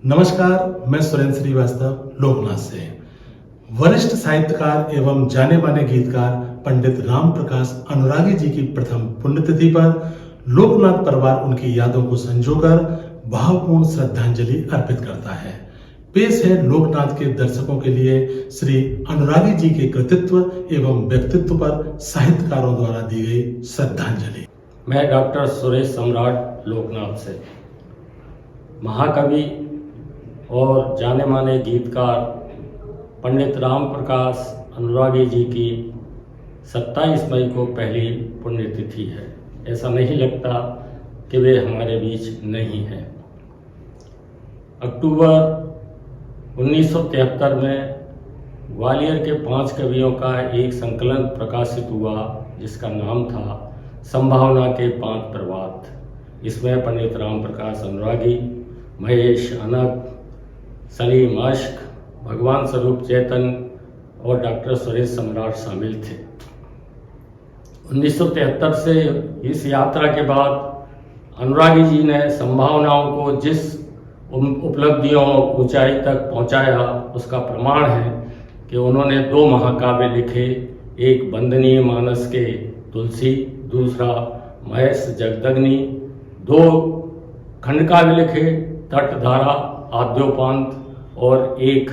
नमस्कार, मैं सुरेंद्र श्रीवास्तव लोकनाथ से। वरिष्ठ साहित्यकार एवं जाने माने गीतकार पंडित राम प्रकाश अनुरागी जी की प्रथम पुण्यतिथि पर लोकनाथ परिवार उनकी यादों को संजोकर भावपूर्ण श्रद्धांजलि अर्पित करता है। पेश है लोकनाथ के दर्शकों के लिए श्री अनुरागी जी के कृतित्व एवं व्यक्तित्व पर साहित्यकारों द्वारा दी गई श्रद्धांजलि। मैं डॉक्टर सुरेश सम्राट लोकनाथ से। महाकवि और जाने माने गीतकार पंडित राम प्रकाश अनुरागी जी की 27 मई को पहली पुण्यतिथि है। ऐसा नहीं लगता कि वे हमारे बीच नहीं हैं। अक्टूबर 1973 में ग्वालियर के 5 कवियों का एक संकलन प्रकाशित हुआ जिसका नाम था संभावना के 5 प्रभात। इसमें पंडित राम प्रकाश अनुरागी, महेश अनक, सलीम अश्क, भगवान स्वरूप चेतन और डॉक्टर सुरेश सम्राट शामिल थे। 1973 से इस यात्रा के बाद अनुरागी जी ने संभावनाओं को जिस उपलब्धियों ऊंचाई तक पहुंचाया उसका प्रमाण है कि उन्होंने 2 महाकाव्य लिखे, एक वंदनीय मानस के तुलसी, दूसरा महेश जगदग्नि, 2 खंडकाव्य लिखे, तटधारा, आद्योपांत और एक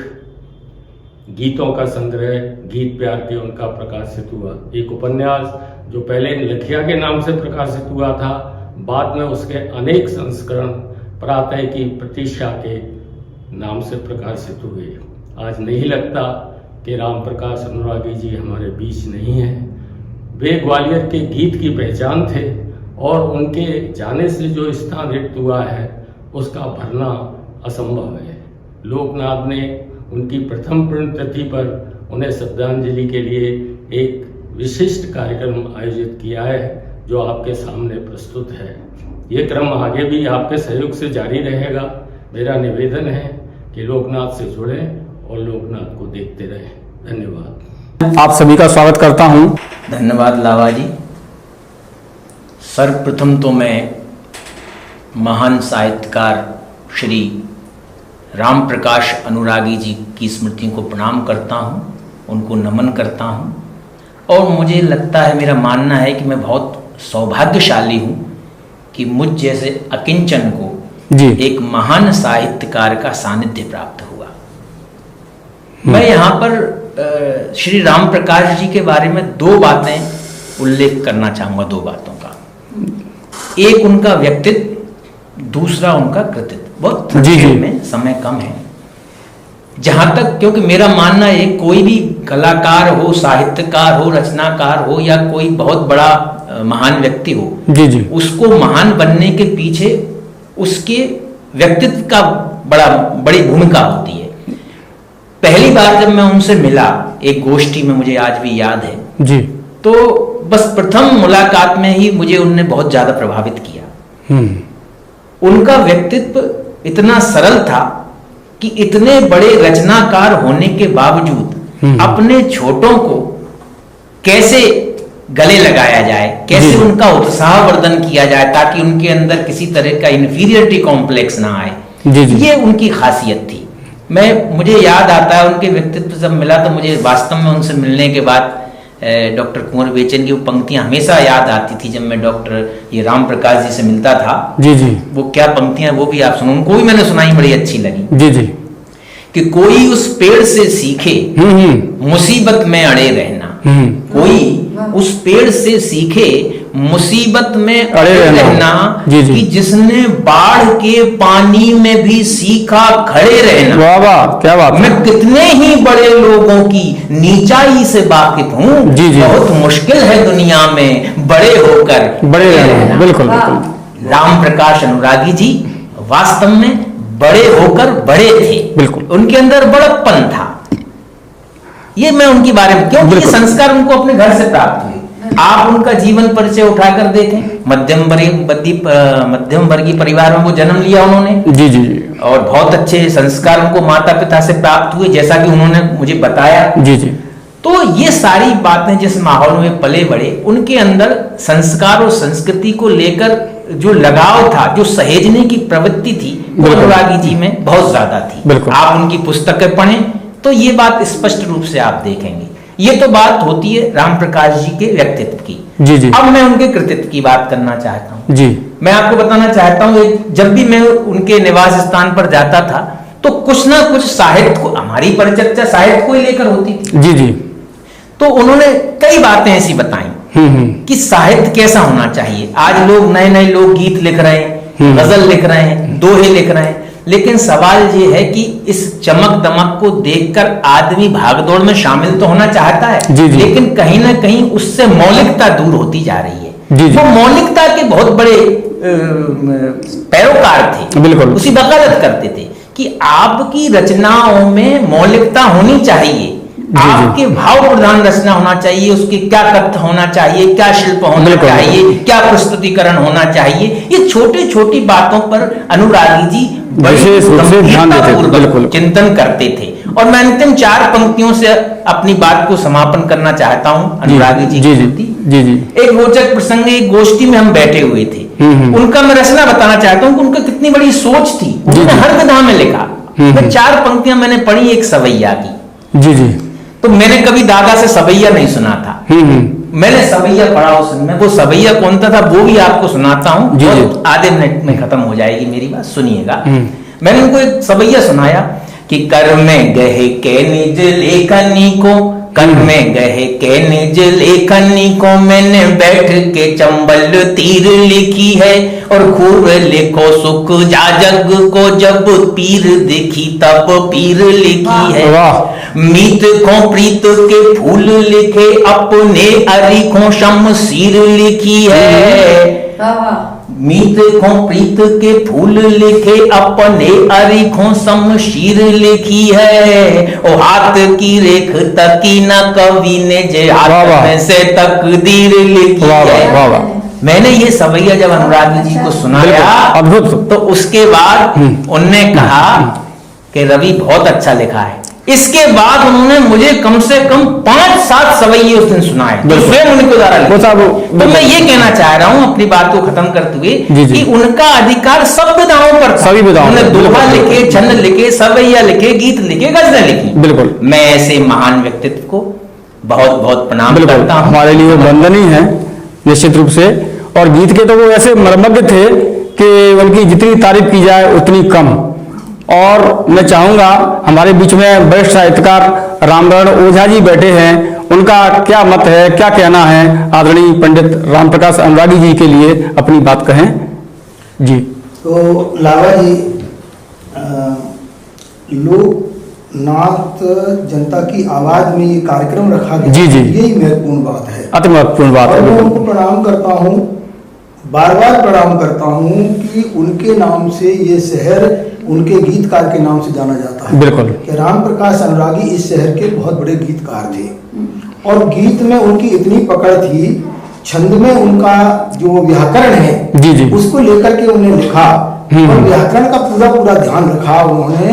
गीतों का संग्रह गीत प्यार के उनका प्रकाशित हुआ। एक उपन्यास जो पहले लखिया के नाम से प्रकाशित हुआ था, बाद में उसके अनेक संस्करण प्रातः की प्रतीक्षा के नाम से प्रकाशित हुए। आज नहीं लगता कि राम प्रकाश अनुरागी जी हमारे बीच नहीं हैं। वे ग्वालियर के गीत की पहचान थे और उनके जाने से जो स्थान रिक्त हुआ है उसका भरना असंभव है। लोकनाथ ने उनकी प्रथम पुण्यतिथि पर उन्हें श्रद्धांजलि के लिए एक विशिष्ट कार्यक्रम आयोजित किया है जो आपके सामने प्रस्तुत है। ये क्रम आगे भी आपके सहयोग से जारी रहेगा। मेरा निवेदन है कि लोकनाथ से जुड़ें और लोकनाथ को देखते रहें। धन्यवाद। आप सभी का स्वागत करता हूं। धन्यवाद लावा जी। सर्वप्रथम तो मैं महान साहित्यकार श्री राम प्रकाश अनुरागी जी की स्मृति को प्रणाम करता हूं, उनको नमन करता हूं और मुझे लगता है, मेरा मानना है कि मैं बहुत सौभाग्यशाली हूं कि मुझ जैसे अकिंचन को जी एक महान साहित्यकार का सानिध्य प्राप्त हुआ। मैं यहाँ पर श्री राम प्रकाश जी के बारे में 2 बातें उल्लेख करना चाहूँगा, 2 बातों का। एक उनका व्यक्तित्व, दूसरा उनका कृतित्व। बहुत संक्षेप में, समय कम है। जहाँ तक, क्योंकि मेरा मानना है कोई भी कलाकार हो, साहित्यकार हो, रचनाकार हो या कोई बहुत बड़ा महान व्यक्ति हो, जी उसको महान बनने के पीछे उसके व्यक्तित्व का बड़ी भूमिका होती है। पहली बार जब मैं उनसे मिला एक गोष्ठी में, मुझे आज भी याद है जी, तो बस प्रथम मुलाकात में ही मुझे उनने बहुत ज्यादा प्रभावित किया। उनका व्यक्तित्व इतना सरल था कि इतने बड़े रचनाकार होने के बावजूद अपने छोटों को कैसे गले लगाया जाए, कैसे उनका उत्साहवर्धन किया जाए ताकि उनके अंदर किसी तरह का इंफीरियरिटी कॉम्प्लेक्स ना आए, ये उनकी खासियत थी। मुझे याद आता है उनके व्यक्तित्व जब मिला तो मुझे वास्तव में उनसे मिलने के बाद डॉक्टर कुंवर बेचन की वो पंक्तियां हमेशा याद आती थी। जब मैं डॉक्टर राम प्रकाश जी से मिलता था, जी वो क्या पंक्तियां, वो भी आप सुनो, उनको भी मैंने सुनाई, बड़ी अच्छी लगी। जी कि कोई उस पेड़ से सीखे मुसीबत में अड़े रहना, कोई उस पेड़ से सीखे मुसीबत में अड़े रहना, कि जिसने बाढ़ के पानी में भी सीखा खड़े रहना। वाह वाह, क्या बात। मैं कितने ही बड़े लोगों की नीचाई से वाकिफ हूँ, बहुत मुश्किल है दुनिया में बड़े होकर बड़े रहना। बिल्कुल बिल्कुल। राम प्रकाश अनुरागी जी वास्तव में बड़े होकर बड़े थे। बिल्कुल। उनके अंदर बड़प्पन था। ये मैं उनके बारे में, क्योंकि ये संस्कार उनको अपने घर से प्राप्त हुए। आप उनका जीवन परिचय उठाकर देखें, मध्यम वर्गीय परिवार में वो जन्म लिया उन्होंने। जी और बहुत अच्छे संस्कार उनको माता पिता से प्राप्त हुए, जैसा कि उन्होंने मुझे बताया। जी तो ये सारी बातें जिस माहौल में पले बड़े, उनके अंदर संस्कार और संस्कृति को लेकर जो लगाव था, जो सहेजने की प्रवृत्ति थी, वो बिल्कुल। अनुरागी जी में बहुत ज्यादा थी। बिल्कुल। आप उनकी पुस्तकें पढ़ें तो ये बात स्पष्ट रूप से आप देखेंगे। ये तो बात होती है राम प्रकाश जी के व्यक्तित्व की। जी जी अब मैं उनके कृतित्व की बात करना चाहता हूँ। जी मैं आपको बताना चाहता हूँ, जब भी मैं उनके निवास स्थान पर जाता था तो कुछ ना कुछ साहित्य को, हमारी परिचर्चा साहित्य को ही लेकर होती थी। जी जी तो उन्होंने कई बातें ऐसी बताई कि साहित्य कैसा होना चाहिए। आज लोग नए नए लोग गीत लिख रहे हैं, गजल लिख रहे हैं, दोहे लिख रहे हैं, लेकिन सवाल ये है कि इस चमक दमक को देखकर आदमी भागदौड़ में शामिल तो होना चाहता है, जी, जी। लेकिन कहीं ना कहीं उससे मौलिकता दूर होती जा रही है। जी, जी। वो मौलिकता के बहुत बड़े पैरोकार थे, बिल्कुल। उसी वकालत करते थे कि आपकी रचनाओं में मौलिकता होनी चाहिए, आपके भाव प्रधान रचना होना चाहिए, उसके क्या तथ्य होना चाहिए, क्या शिल्प होना बिल्कुल। चाहिए, क्या प्रस्तुतिकरण होना चाहिए। ये छोटी छोटी बातों पर अनुरागी जी बड़ी विशेष रूप से ध्यान देते थे, गंभीरतापूर्वक बिल्कुल। चिंतन करते थे। और मैं अंतिम 4 पंक्तियों से अपनी बात को समापन करना चाहता हूं अनुरागी जी जी की जी कृति। जी जी एक रोचक प्रसंग, एक गोष्ठी में हम बैठे हुए थे, उनका मैं रचना बताना चाहता हूं कि उनका कितनी बड़ी सोच थी। उन्होंने जी। हर विधा में लिखा। मैं 4 पंक्तियां मैंने पढ़ी एक सवैया की। जी जी तो मैंने कभी दादा से सवैया नहीं सुना था, मैंने सवैया पढ़ा उस समय। वो सवैया कौन था वो भी आपको सुनाता हूं, जी, और आधे मिनट में खत्म हो जाएगी मेरी बात, सुनिएगा। मैंने उनको एक सवैया सुनाया कि कर में गहे के निज लेखनी को, कर में गहे के निज लेखनी को मैंने बैठ के चंबल तीर लिखी है, और खूब लिखो सुख जा जग को, जब पीर देखी तब पीर लिखी है। वाह। मीत को प्रीत के फूल लिखे, अपने अरिखों शमशीर लिखी है। मीत को प्रीत के फूल लिखे, अपने अरिखों शमशीर लिखी है। ओ हाथ की रेख तकी न कवि ने, जे वाह, हाथ वाह। में से तकदीर लिखी वाह है। वाह वाह वाह मैंने ये सवैया जब अनुरागी जी को सुनाया, बिल्कुल, अद्भुत। तो उसके बाद उनने कहा कि रवि बहुत अच्छा लिखा है। इसके बाद उन्होंने मुझे कम से कम 5-7 सवैये उस दिन सुनाए, तो बिल्कुल। स्वयं उनके द्वारा लिखे। वो साहब, तो मैं ये कहना चाह रहा हूं अपनी बात को खत्म करते हुए जी, जी। कि उनका अधिकार सब विधाओं पर था। सभी विधाओं उन्होंने पर, दोहा बिल्कुल। लिखे, छंद लिखे, सवैया लिखे, गीत लिखे, गजलें लिखी। बिल्कुल। मैं ऐसे महान व्यक्तित्व को बहुत बहुत प्रणाम बिल्कुल करता हूं। हमारे लिए वंदनीय है निश्चित रूप से। और गीत के तो वो ऐसे मर्मज्ञ थे कि उनकी जितनी तारीफ की जाए उतनी कम। और मैं चाहूंगा हमारे बीच में वरिष्ठ साहित्यकार रामनारायण ओझा जी बैठे हैं, उनका क्या मत है, क्या कहना है आदरणीय पंडित राम प्रकाश अनुरागी जी के लिए अपनी बात कहें जी। तो लावा जी, लोकनाथ जनता की आवाज में ये कार्यक्रम रखा गया, जी, जी। यही महत्वपूर्ण बात है। अति महत्वपूर्ण बात और है। मैं बिल्कुल। उनको प्रणाम करता हूँ, बार बार प्रणाम करता हूँ कि उनके नाम से ये शहर उनके गीतकार के नाम से जाना जाता है। बिल्कुल। कि राम प्रकाश अनुरागी इस शहर के बहुत बड़े गीतकार थे, और गीत में उनकी इतनी पकड़ थी, छंद में उनका जो व्याकरण है जी, जी। उसको लेकर के उन्हें लिखा, और व्याकरण का पूरा पूरा ध्यान रखा उन्होंने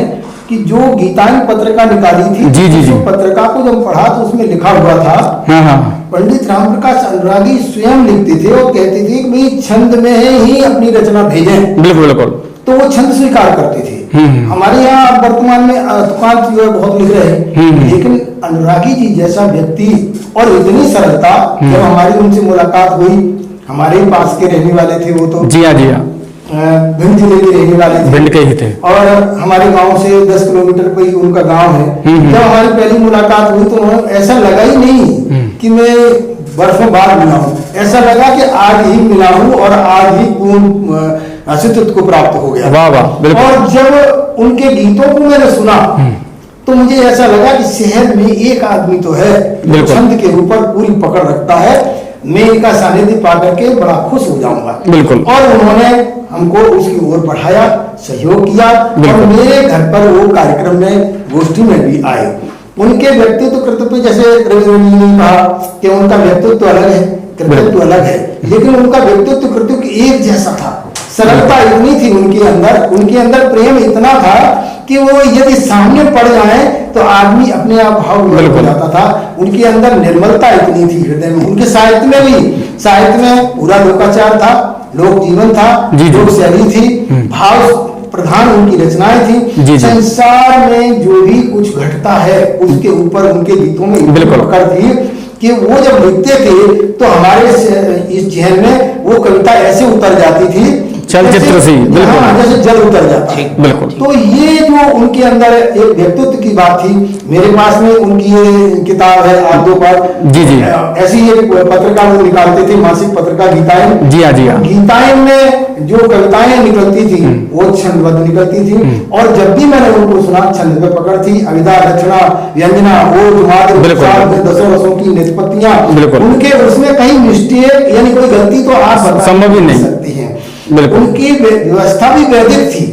कि जो गीतांग पत्रिका निकाली थी, जी, जी, जी। उस पत्रिका को जब पढ़ा तो उसमें लिखा हुआ था, हाँ हाँ पंडित राम प्रकाश अनुरागी स्वयं लिखते थे और कहते थे कि भाई छंद में ही अपनी रचना भेजें, बिल्कुल बिल्कुल। तो वो छंद स्वीकार करते थे। हमारे यहाँ वर्तमान में तुकांत जो है बहुत लिख रहे हैं, लेकिन अनुरागी जी जैसा व्यक्ति और इतनी सरलता, जब हमारी उनसे मुलाकात हुई, हमारे ही पास के रहने वाले थे वो, तो जी हाँ जी हाँ, भिंड जिले के रहने वाले थे, भिंड के ही थे, और हमारे गांव से 10 किलोमीटर पे ही उनका गांव है। जब हमारी पहली मुलाकात हुई तो उन्हें ऐसा लगा ही नहीं कि मैं वर्षों बाद मिला हूँ, ऐसा लगा कि आज ही मिला हूँ और आज ही पूर्ण अस्तित्व को प्राप्त हो गया। वाह वाह, बिल्कुल। और जब उनके गीतों को मैंने सुना तो मुझे ऐसा लगा कि शहर में एक आदमी तो है जो छंद के ऊपर पूरी पकड़ रखता है, मैं इनका सानिध्य पा करके बड़ा खुश हो जाऊंगा। बिल्कुल। और उन्होंने हमको उसकी ओर बढ़ाया, सहयोग किया, और मेरे घर पर वो कार्यक्रम में गोष्ठी में भी आए। उनके व्यक्तित्व कृत्य जैसे रविंद्र जी ने कहा कि उनका व्यक्तित्व अलग है, कृतित्व अलग है, लेकिन उनका व्यक्तित्व कृत्य एक जैसा था। सरलता इतनी थी उनके अंदर प्रेम इतना था कि वो यदि सामने पड़ जाए तो आदमी अपने आप भाव हो जाता था। उनके अंदर निर्मलता इतनी थी हृदय में। उनके साहित्य में भी, साहित्य में पूरा लोकाचार था, लोक जीवन था, जी, जी। लोक शैली थी, भाव प्रधान उनकी रचनाएं जी, थी। जी। संसार में जो भी कुछ घटता है उसके ऊपर उनके गीतों में इतनी बिल्कुल। पकड़ थी कि वो जब लिखते थे तो हमारे इस जहन में वो कविता ऐसे उतर जाती थी, चलचित्र सी, बिल्कुल। हाँ, जैसे जल उतर जाता है। बिल्कुल। तो ये जो उनके अंदर एक व्यक्तित्व की बात थी। मेरे पास में उनकी ये किताब है आप दो पार, जी, जी। ऐसी एक पत्रिका वो निकालते थे, मासिक पत्रिका गीताएं। जी हाँ, जी हाँ। गीताएं में जो कविताएं निकलती थी वो छंदबद्ध निकलती थी, और जब भी मैंने उनको सुना छंद में पकड़ थी, अविदा, दक्षिणा, व्यंजना, ओज, मात्र, बिल्कुल। उपसार, दसों रसों की निष्पत्तियां, बिल्कुल। उनके उसमें कहीं मिस्टेक यानी कोई गलती तो आप बता संभव ही नहीं सकती है। बिल्कुल। उनकी व्यवस्था भी वैदिक थी।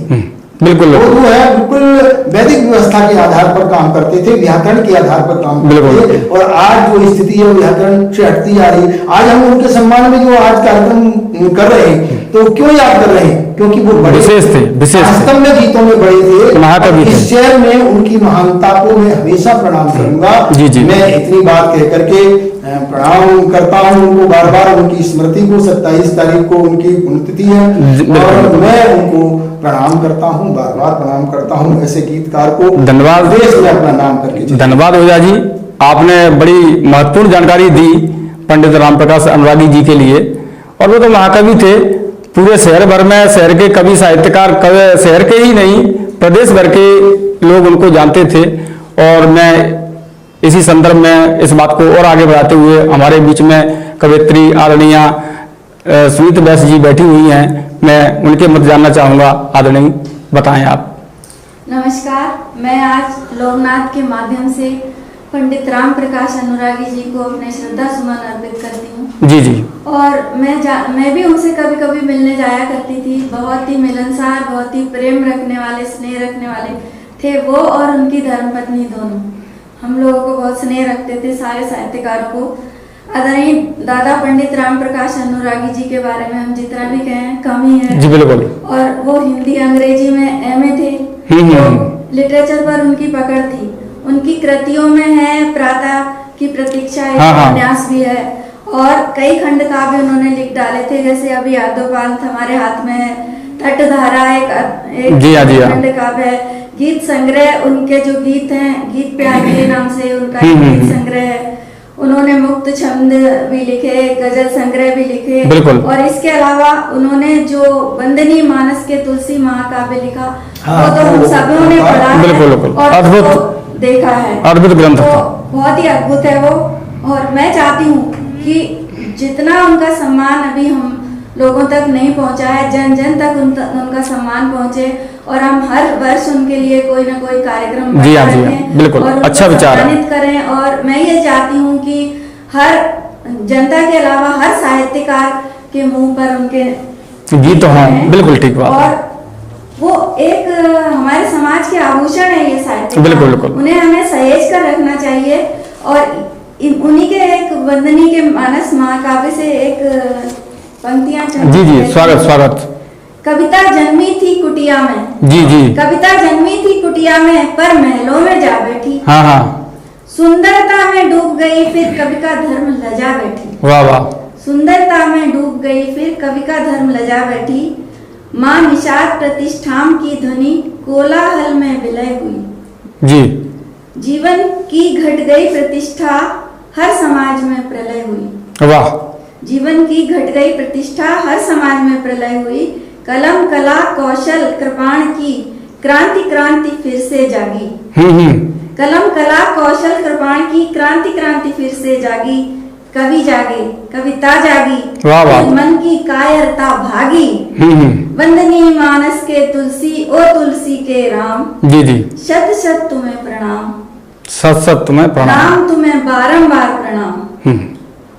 बिल्कुल वो बिल्कुल। जो है बिल्कुल वैदिक व्यवस्था के आधार पर काम करते थे, व्याकरण के आधार पर काम करते थे। बिल्कुल। और आज जो स्थिति है व्याकरण से हटती आ रही है। आज हम उनके सम्मान में जो आज कार्यक्रम कर रहे हैं तो क्यों याद कर रहे हैं? क्योंकि वो बड़े विशेष थे, विशेष थे। वास्तव में गीतों में बड़े थे, महाकवि और थे। इस शहर में उनकी महानता को मैं हमेशा प्रणाम करूंगा। जी, जी। मैं इतनी बात कह करके प्रणाम करता हूं उनको बार बार। उनकी स्मृति को 27 तारीख को उनकी पुण्यतिथि है, और मैं उनको प्रणाम करता हूं, बार बार प्रणाम करता हूं। ऐसे गीतकार को धन्यवाद। देश में अपना नाम करके चलिए। धन्यवाद ओझा जी, आपने बड़ी महत्वपूर्ण जानकारी दी पंडित राम प्रकाश अनुरागी जी के लिए। और वो तो महाकवि थे, पूरे शहर भर में शहर के कवि साहित्यकार, शहर के ही नहीं प्रदेश भर के लोग उनको जानते थे। और मैं इसी संदर्भ में इस बात को और आगे बढ़ाते हुए हमारे बीच में कवयित्री आदरणीय सुनीता व्यास जी बैठी हुई हैं, मैं उनके मत जानना चाहूँगा। आदरणीय, बताएं आप। नमस्कार, मैं आज लोकनाथ के माध्यम से पंडित राम प्रकाश अनुरागी जी को अपने श्रद्धा सुमन अर्पित करती हूँ। जी जी। और मैं भी उनसे कभी कभी मिलने जाया करती थी। बहुत ही मिलनसार, बहुत ही प्रेम रखने वाले, स्नेह रखने वाले थे वो, और उनकी धर्मपत्नी दोनों हम लोगों को बहुत स्नेह रखते थे, सारे साहित्यकारों को। आदरणीय दादा पंडित राम प्रकाश अनुरागी जी के बारे में हम जितना भी कहें कम ही है। जी बिल्कुल। और वो हिंदी अंग्रेजी में एमए थे, तो लिटरेचर पर उनकी पकड़ थी। उनकी कृतियों में है प्रातः की प्रतीक्षा, एक उपन्यास भी है, और कई खंड काव्य उन्होंने लिख डाले थे, जैसे अभी यादोपाल हमारे हाथ में है, तटधारा एक खंड काव्य है। गीत संग्रह, उनके जो गीत हैं, गीत प्यार के नाम से उनका गीत संग्रह है। उन्होंने मुक्त छंद भी लिखे, गजल संग्रह भी लिखे, और इसके अलावा उन्होंने जो वंदनीय मानस के तुलसी महाकाव्य लिखा, वो तो हम सबों ने पढ़ा है और अद्भुत देखा है, अद्भुत ग्रंथ था, बहुत ही अद्भुत है वो। और मैं चाहती हूँ कि जितना उनका सम्मान अभी हम लोगों तक नहीं पहुंचा है, जन जन तक उनका सम्मान पहुंचे, और हम हर वर्ष उनके लिए कोई ना कोई कार्यक्रम बिल्कुल और अच्छा विचार करें। और मैं ये चाहती हूँ कि हर जनता के अलावा हर साहित्यकार के मुंह पर उनके गीत हों। बिल्कुल ठीक बात। और वो एक हमारे समाज के आभूषण है ये साहित्य, बिल्कुल। उन्हें हमें सहेज कर रखना चाहिए। और उन्हीं के एक वंदनीय के मानस महाकाव्य से एक पंक्तियां जी स्वागत। कविता जन्मी थी कुटिया में, जी कविता जन्मी थी कुटिया में, पर महलों में जा बैठी। हाँ। सुंदरता में डूब गई, फिर कवि का धर्म लजा बैठी। वाह। सुंदरता में डूब गई, फिर कवि का धर्म लजा बैठी। माँ निषाद प्रतिष्ठाम की ध्वनि कोलाहल में विलय हुई। जी। जीवन की घट गई प्रतिष्ठा, हर समाज में प्रलय हुई। वाह। जीवन की घट गई प्रतिष्ठा, हर समाज में प्रलय हुई। कलम कला कौशल कृपाण की क्रांति फिर से जागी। कलम कला कौशल कृपाण की क्रांति फिर से जागी। कवि जागे, कविता जागी, मन की कायरता भागी। वंदनीय मानस के तुलसी, ओ तुलसी के राम। जी। शत शत तुम्हें प्रणाम, सत तुम्हें प्रणाम, राम तुम्हें बारंबार प्रणाम।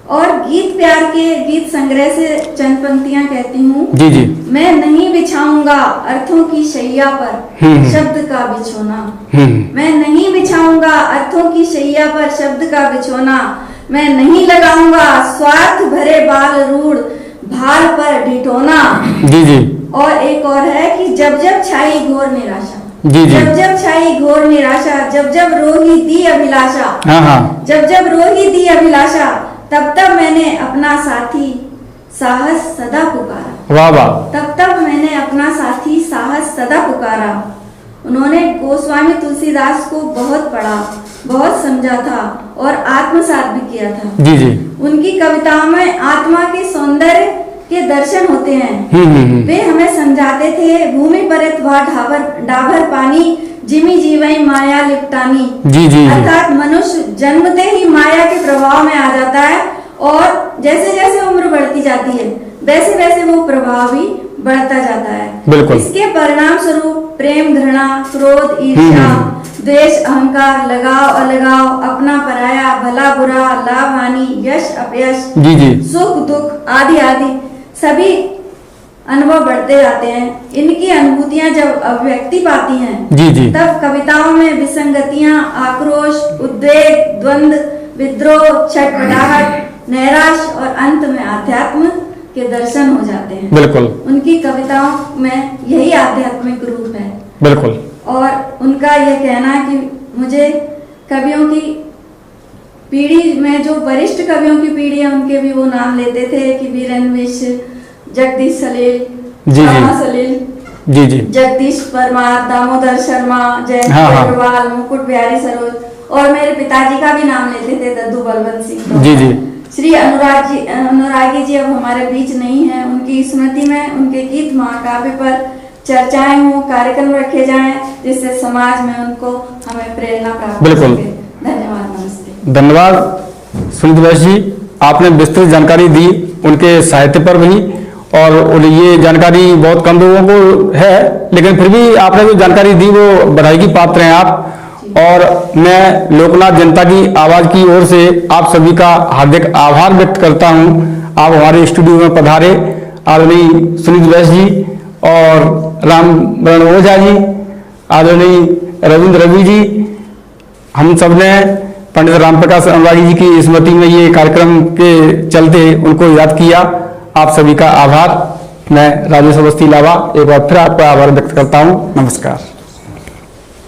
और गीत प्यार के गीत संग्रह से चंद पंक्तियां कहती हूँ। जी। मैं नहीं बिछाऊंगा अर्थों की शैया पर शब्द का बिछोना। मैं नहीं बिछाऊंगा अर्थों की शैया पर शब्द का बिछोना। मैं नहीं लगाऊंगा स्वार्थ भरे बाल रूढ़ भाल पर ढिठोना। जी। और एक और है कि जब जब छाई घोर निराशा, जब जब छाई घोर निराशा, जब जब रोही दी अभिलाषा, जब जब रोही दी अभिलाषा, तब तब मैंने अपना साथी साहस सदा पुकारा। वाह वाह। तब तब मैंने अपना साथी साहस सदा पुकारा। उन्होंने गोस्वामी तुलसीदास को बहुत पढ़ा, बहुत समझा था और आत्मसात भी किया था। जी जी। उनकी कविताओं में आत्मा के सौंदर्य के दर्शन होते हैं। वे हमें समझाते थे, भूमि परित वह डाभर पानी, जिमी जीवई माया लिपटानी। जी जी। अर्थात मनुष्य जन्मते ही माया के प्रभाव में आ जाता है और जैसे जैसे उम्र बढ़ती जाती है वैसे वैसे वो प्रभाव भी बढ़ता जाता है। बिल्कुल। इसके परिणाम स्वरूप प्रेम, घृणा, क्रोध, ईर्ष्या, द्वेष, अहंकार, लगाव, अलगाव, अपना पराया, भला बुरा, लाभ हानि, यश अपयश, जी जी, सुख दुख आदि आदि सभी अनुभव बढ़ते जाते हैं। इनकी अनुभूतियां जब अभिव्यक्ति पाती हैं जी जी, तब कविताओं में विसंगतियां, आक्रोश, उद्वेग, द्वंद, विद्रोह, छटपटाहट, नैराश्य और अंत में आध्यात्म के दर्शन हो जाते हैं। बिल्कुल। उनकी कविताओं में यही आध्यात्मिक रूप है। बिल्कुल। और उनका यह कहना है कि मुझे कवियों की पीढ़ी में जो वरिष्ठ कवियों की पीढ़ी है उनके भी वो नाम लेते थे कि वीरेंद्र मिश्र, जगदीश सलील, जी जी, सलील, जी जी, जगदीश परमार, दामोदर शर्मा, जयंत अग्रवाल, मुकुट बिहारी सरोज और मेरे पिताजी का भी नाम लेते थे, दद्दू बलवंत सिंह। जी जी। श्री अनुरागी जी अब हमारे बीच नहीं है। उनकी स्मृति में उनके गीत महाकाव्य पर चर्चाएं हों, कार्यक्रम रखे जाएं जिससे समाज में उनको हमें प्रेरणा प्राप्त। बिल्कुल। धन्यवाद, नमस्ते। धन्यवाद सुनीत वैश्य जी, आपने विस्तृत जानकारी दी उनके साहित्य पर भी, और ये जानकारी बहुत कम लोगों को है, लेकिन फिर भी आपने जो जानकारी दी वो बधाई की पात्र हैं आप। और मैं लोकनाथ जनता की आवाज की ओर से आप सभी का हार्दिक आभार व्यक्त करता हूं। आप हमारे स्टूडियो में पधारे, आदरणीय सुनीत वैश्य जी और रामवरण ओझा जी, आदरणीय रविंद्र रवि जी, हम सब ने पंडित रामप्रकाश अनुरागी जी की स्मृति में ये कार्यक्रम के चलते उनको याद किया। आप सभी का आभार। मैं राजेश अवस्थी लावा एक बार फिर आपका आभार व्यक्त करता हूँ। नमस्कार।